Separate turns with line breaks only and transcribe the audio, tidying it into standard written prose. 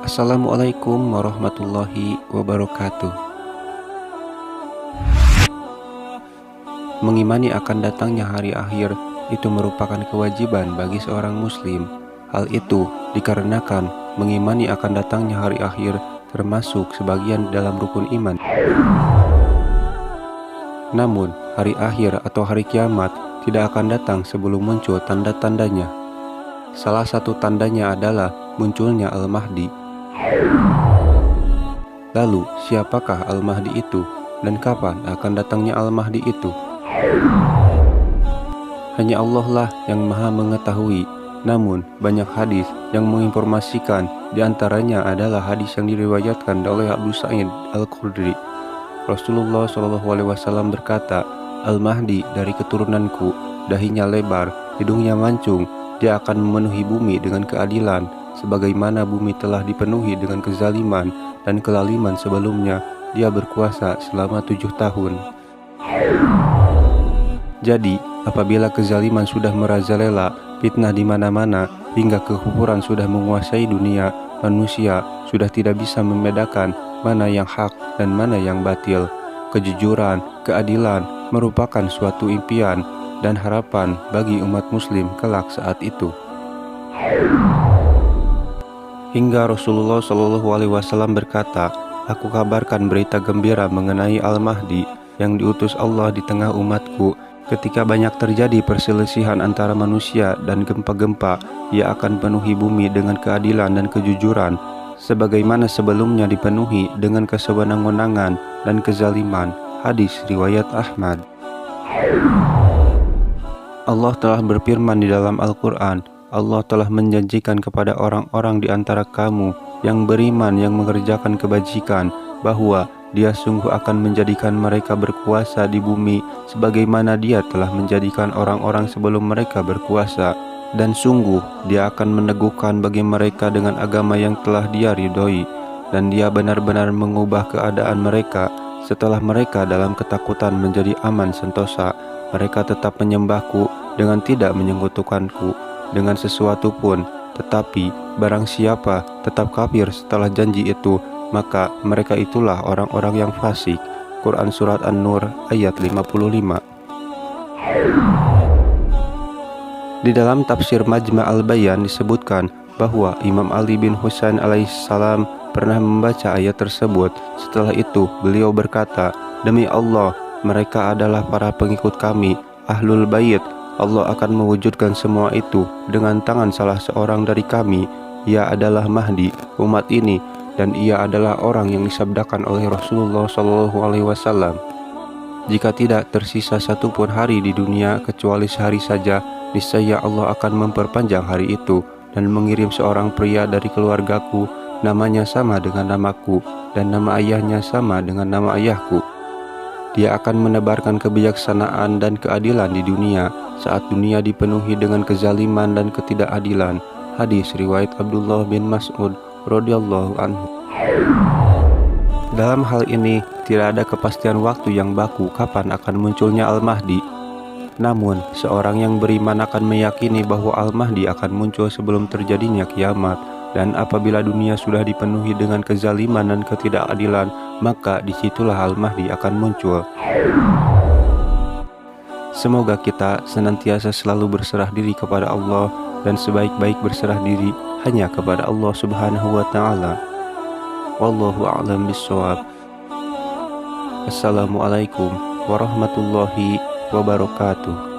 Assalamualaikum warahmatullahi wabarakatuh. Mengimani akan datangnya hari akhir itu merupakan kewajiban bagi seorang muslim. Hal itu dikarenakan mengimani akan datangnya hari akhir termasuk sebagian dalam rukun iman. Namun, hari akhir atau hari kiamat tidak akan datang sebelum muncul tanda-tandanya. Salah satu tandanya adalah munculnya Al-Mahdi. Lalu, siapakah Al-Mahdi itu dan kapan akan datangnya Al-Mahdi itu? Hanya Allah lah yang maha mengetahui. Namun, banyak hadis yang menginformasikan, diantaranya adalah hadis yang diriwayatkan oleh Abu Sa'id Al-Khudri. Rasulullah SAW berkata, Al-Mahdi dari keturunanku, dahinya lebar, hidungnya mancung, dia akan memenuhi bumi dengan keadilan, sebagaimana bumi telah dipenuhi dengan kezaliman dan kelaliman sebelumnya. Dia berkuasa selama 7 tahun. Jadi, apabila kezaliman sudah merajalela, fitnah di mana-mana, hingga kekufuran sudah menguasai dunia, manusia sudah tidak bisa membedakan mana yang hak dan mana yang batil. Kejujuran, keadilan merupakan suatu impian dan harapan bagi umat muslim kelak saat itu. Hingga Rasulullah SAW berkata, aku kabarkan berita gembira mengenai Al-Mahdi yang diutus Allah di tengah umatku. Ketika banyak terjadi perselisihan antara manusia dan gempa-gempa, ia akan penuhi bumi dengan keadilan dan kejujuran, sebagaimana sebelumnya dipenuhi dengan kesewenang-wenangan dan kezaliman. Hadis riwayat Ahmad. Allah telah berfirman di dalam Al-Quran, Allah telah menjanjikan kepada orang-orang di antara kamu yang beriman yang mengerjakan kebajikan, bahwa Dia sungguh akan menjadikan mereka berkuasa di bumi sebagaimana Dia telah menjadikan orang-orang sebelum mereka berkuasa. Dan sungguh Dia akan meneguhkan bagi mereka dengan agama yang telah Dia ridhoi, dan Dia benar-benar mengubah keadaan mereka. Setelah mereka dalam ketakutan menjadi aman sentosa, mereka tetap menyembahku dengan tidak menyekutukanku dengan sesuatu pun. Tetapi barang siapa tetap kafir setelah janji itu, maka mereka itulah orang-orang yang fasik. Quran Surat An-Nur ayat 55. Di dalam tafsir Majma' al-Bayan disebutkan bahwa Imam Ali bin Husain alaihissalam pernah membaca ayat tersebut. Setelah itu beliau berkata, demi Allah, mereka adalah para pengikut kami, Ahlul Bait. Allah akan mewujudkan semua itu dengan tangan salah seorang dari kami. Ia adalah Mahdi umat ini, dan ia adalah orang yang disabdakan oleh Rasulullah SAW. Jika tidak tersisa satupun hari di dunia kecuali sehari saja, niscaya Allah akan memperpanjang hari itu dan mengirim seorang pria dari keluargaku, namanya sama dengan namaku dan nama ayahnya sama dengan nama ayahku. Dia akan menebarkan kebijaksanaan dan keadilan di dunia saat dunia dipenuhi dengan kezaliman dan ketidakadilan. Hadis riwayat Abdullah bin Mas'ud radhiyallahu anhu. Dalam hal ini tidak ada kepastian waktu yang baku kapan akan munculnya Al-Mahdi. Namun, seorang yang beriman akan meyakini bahwa Al-Mahdi akan muncul sebelum terjadinya kiamat. Dan apabila dunia sudah dipenuhi dengan kezaliman dan ketidakadilan, maka disitulah Al-Mahdi akan muncul. Semoga kita senantiasa selalu berserah diri kepada Allah, dan sebaik-baik berserah diri hanya kepada Allah Subhanahu wa Ta'ala. Wallahu a'lam bishawab. Assalamualaikum warahmatullahi wabarakatuh.